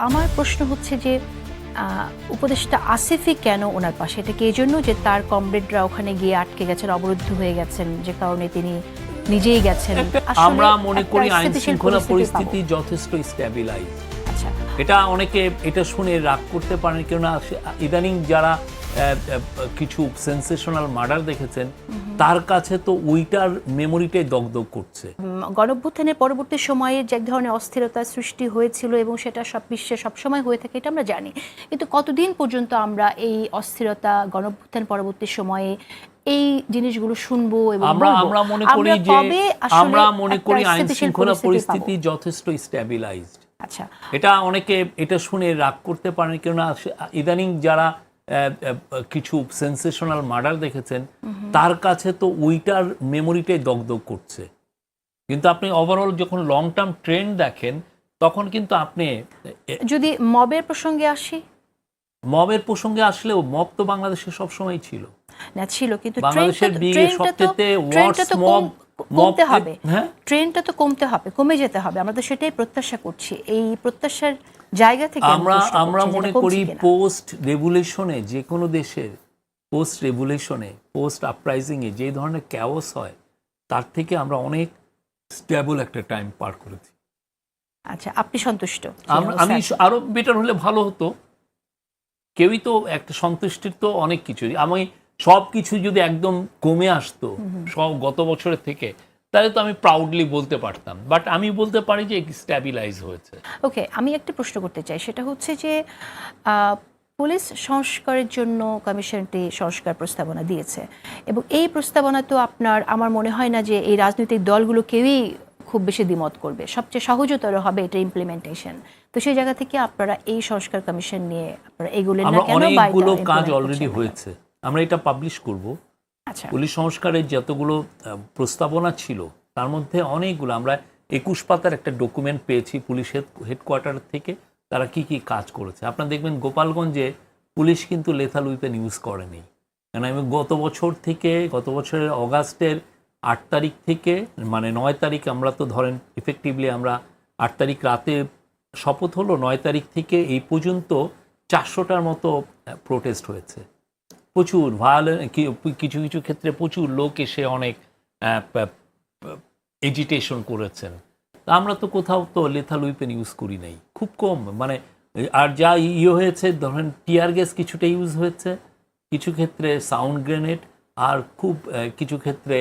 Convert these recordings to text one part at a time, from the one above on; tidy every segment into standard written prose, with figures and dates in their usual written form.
আমার প্রশ্ন হচ্ছে যে উপদেষ্টা আসিফই কেন ওনার পাশে? এটা কি এই জন্য যে তার কমরেডরা ওখানে গিয়ে আটকে গেছেন, অবরুদ্ধ হয়ে গেছেন, যে কারণে তিনি নিজেই গেছেন? আমরা মনে করি আইন শৃঙ্খলা পরিস্থিতি যথেষ্ট স্ট্যাবিলাইজ। আচ্ছা, এটা অনেকে এটা শুনে রাগ করতে পারেন, কেননা ইদানিং যারা কিছু সেন্সেশনাল মার্ডার দেখেছেন তার কাছে তো ওইটার মেমোরিটাই দগদগ করছে। গণঅভ্যুত্থানের পরবর্তী সময়ে যে এক ধরনের অস্থিরতার সৃষ্টি হয়েছিল এবং সেটা সব বিশ্বে সবসময় হয়ে থাকে, এটা আমরা জানি। কিন্তু কতদিন পর্যন্ত আমরা এই অস্থিরতা গণঅভ্যুত্থান পরবর্তী সময়ে এই জিনিসগুলো শুনবো এবং আমরা মনে করি আইন শৃঙ্খলা পরিস্থিতি যথেষ্ট স্ট্যাবিলাইজড। আচ্ছা, এটা অনেকে এটা শুনে রাগ করতে পারেন, কেননা ইদানিং যারা কিছু সেন্সেশনাল মার্ডার দেখেছেন তার কাছে তো ওইটার মেমোরিটাই দগদগ করছে। কিন্তু আপনি ওভারঅল যখন লং টার্ম ট্রেন্ড দেখেন তখন কিন্তু আপনি যদি মবের প্রসঙ্গে আসি, মবের প্রসঙ্গে আসলেও মব তো বাংলাদেশে সবসময় ছিল না ছিল, কিন্তু বাংলাদেশের বিয়ে সবচেয়ে ওয়ার্স মব কমতে হবে, ট্রেনটা তো কমতে হবে, কমে যেতে হবে। আমরা তো সেটাই প্রত্যাশা করছি। এই প্রত্যাশার জায়গা থেকে আমরা মনে করি পোস্ট রেভুলেশনে, যে কোনো দেশের পোস্ট রেভুলেশনে, পোস্ট আপরাইজিংয়ে যে ধরনের ক্যাওস হয় তার থেকে আমরা অনেক স্টেবল একটা টাইম পার করেছি। আচ্ছা, আপনি সন্তুষ্ট? আমি আরো বেটার হলে ভালো হতো। কেউই তো একটা সন্তুষ্টির তো অনেক কিছু, আমি সব কিছু যদি একদম কমে আসতো সব গত বছরের থেকে, তাহলে তো আমি প্রাউডলি বলতে পারতাম, বাট আমি বলতে পারি যে স্ট্যাবিলাইজ হয়েছে। ওকে, আমি একটা প্রশ্ন করতে চাই, সেটা হচ্ছে যে পুলিশ সংস্কারের জন্য কমিশনটি সংস্কার প্রস্তাবনা দিয়েছে এবং এই প্রস্তাবনা তো আমার মনে হয় না যে এই রাজনৈতিক দলগুলো কেউই খুব বেশি দ্বিমত করবে, সবচেয়ে সহজতর হবে এটা ইমপ্লিমেন্টেশন। তো সেই জায়গা থেকে আপনারা এই সংস্কার কমিশন নিয়ে আপনারা এগুলো না কেন? অনেকগুলো কাজ অলরেডি হয়েছে, আমরা এটা পাবলিশ করব। আচ্ছা, পুলিশ সংস্কারের যতগুলো প্রস্তাবনা ছিল তার মধ্যে অনেকগুলো আমরা 21 পাতার একটা ডকুমেন্ট পেয়েছি পুলিশের হেডকোয়ার্টার থেকে, তারা কি কি কাজ করেছে। আপনারা দেখবেন গোপালগঞ্জে পুলিশ কিন্তু লেথাল উইপেন ইউজ করেনি, কারণ আমি গত বছরের অগাস্টের 8 তারিখ থেকে, মানে 9 তারিখ, আমরা তো ধরেন ইফেক্টিভলি আমরা 8 তারিখ রাতে শপথ হলো, 9 তারিখ থেকে এই পর্যন্ত 400টার মতো প্রোটেস্ট হয়েছে। প্রচুর কিছু কিছু ক্ষেত্রে প্রচুর লোক এসে অনেক এজিটেশন করেছেন। আমরা তো কোথাও তো লেথাল উইপেন ইউজ করি নাই, খুব কম। মানে আর যা হয়েছে, ধরেন টিয়ার গ্যাস কিছুটা ইউজ হয়েছে, কিছু ক্ষেত্রে সাউন্ড গ্রেনেড, আর খুব কিছু ক্ষেত্রে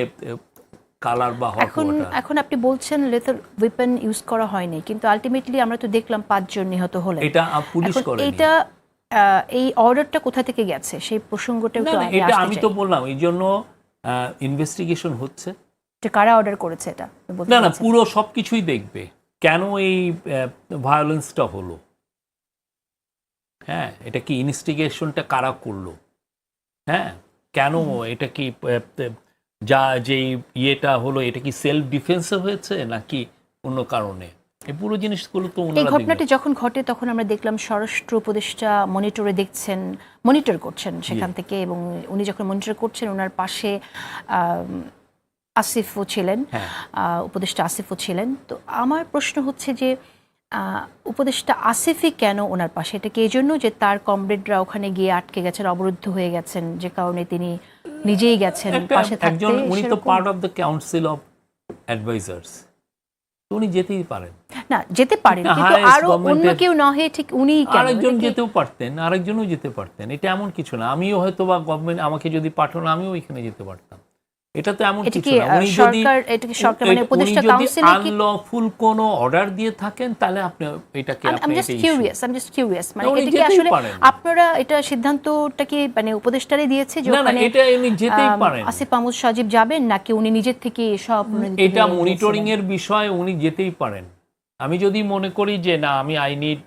কালার বা হট ওয়াটার। এখন আপনি বলছেন লেথাল উইপেন ইউজ করা হয়নি, কিন্তু আলটিমেটলি আমরা তো দেখলাম 5 জন নিহত হলেন। এটা পুলিশ করেনি। এটা এই অর্ডারটা কোথা থেকে গেছে সেই প্রসঙ্গটা একটু আগে আসতে চাই। আমি তো বললাম এই জন্য ইনভেস্টিগেশন হচ্ছে, যে কারা অর্ডার করেছে এটা। না পুরো সবকিছুই দেখবে, কেন এই ভায়োলেন্সটা হলো, হ্যাঁ এটা কি ইনভেস্টিগেশনটা কারা করলো, হ্যাঁ কেন এটা কি যে ইয়েটা হলো এটা কি সেলফ ডিফেন্সে হয়েছে নাকি অন্য কারণে, এই পুরো জিনিসগুলো তো এই ঘটনাটি যখন ঘটে তখন আমরা দেখলাম স্বরাষ্ট্র উপদেষ্টা মনিটর করছেন সেখান থেকে, এবং উনি যখন মনিটর করছেন ওনার পাশে আসিফও ছিলেন, উপদেষ্টা আসিফও ছিলেন। তো আমার প্রশ্ন হচ্ছে যে উপদেষ্টা আসিফই কেন ওনার পাশে? এটা কি এই জন্য যে তার কমরেডরা ওখানে গিয়ে আটকে গেছেন, অবরুদ্ধ হয়ে গেছেন, যে কারণে তিনি নিজেই গেছেন পাশে থাকতে? উনি তো part of the council of advisers, উনি যেতেই পারেন। না, যেতে পারেন, কিন্তু আরো অন্য কেউ নহে, ঠিক উনি কেন? আরেকজন যেতেও পারতেন, আরেকজনও যেতে পারতেন, এটা এমন কিছু না। আমিও হয়তো বা গভর্নমেন্ট আমাকে যদি পাঠানো আমিও ওইখানে যেতে পারতাম, এটা তো এমন কিছু না। উনি যদি আনলফুল কোনো অর্ডার দিয়ে থাকেন তাহলে আপনি এটাকে I'm just curious মানে এটা কি আসলে আপনারা এটা সিদ্ধান্তটা কি মানে উপদেষ্টারই দিয়েছে যে ওখানে এটা উনি যেতেই পারেন, আসিফ মাহমুদ সাজিব যাবেন, নাকি উনি নিজের থেকে সব? এটা মনিটরিং এর বিষয়, উনি যেতেই পারেন। আমি যদি মনে করি যে না আমি আই নিড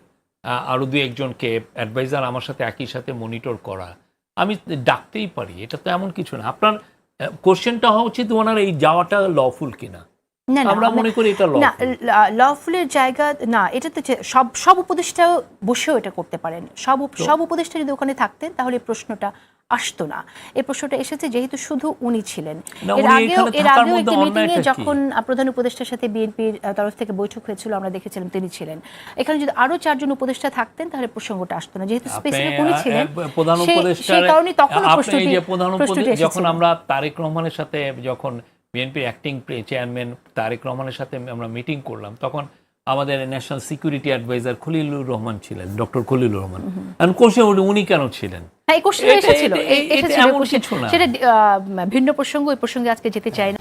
আরো 2-1জনকে অ্যাডভাইজার আমার সাথে একই সাথে মনিটর করা, আমি ডাকতেই পারি, এটা তো এমন কিছু না। আপনার কোশ্চেনটা হওয়া উচিত ওনার এই যাওয়াটা লফুল কিনা। আমরা মনে করি এটা লফুলের জায়গা না, এটা তো সব উপদেষ্টা বসেও এটা করতে পারেন। সব উপদেষ্টা যদি ওখানে থাকতেন তাহলে প্রশ্নটা আসতো না। এই প্রশ্নটা এসেছে যেহেতু শুধু উনি ছিলেন। না, এর উনি আগেও এখানে থাকার মধ্যে একটি মিটিংয়ে অন্যায়টা কি? যখন প্রধান উপদেষ্টার সাথে বিএনপির তরফ থেকে বৈঠক হয়েছিল আমরা দেখেছিলাম তিনি ছিলেন। এখানে যদি আরো 4 জন উপদেষ্টা থাকতেন তাহলে প্রসঙ্গটা আসতো না। যেহেতু স্পেসিফিক উনি ছিলেন প্রধান সেই উপদেষ্টার কারণে তখন আপনি এই যে প্রধান উপদেষ্টা যখন এসেছিল। আমরা তারেক রহমানের সাথে যখন বিএনপির অ্যাক্টিং চেয়ারম্যান তারেক রহমানের সাথে আমরা মিটিং করলাম তখন আমাদের national security adviser Khalilur Rahman ছিলেন, ডক্টর খলিলুর রহমান। এখন কোশ্চেন উনি কেন ছিলেন? হ্যাঁ, এই কোশ্চেন এসেছিল, এটা এমন কিছু না। সেটা ভিন্ন প্রসঙ্গ, এই প্রসঙ্গে আজকে যেতে চাই না।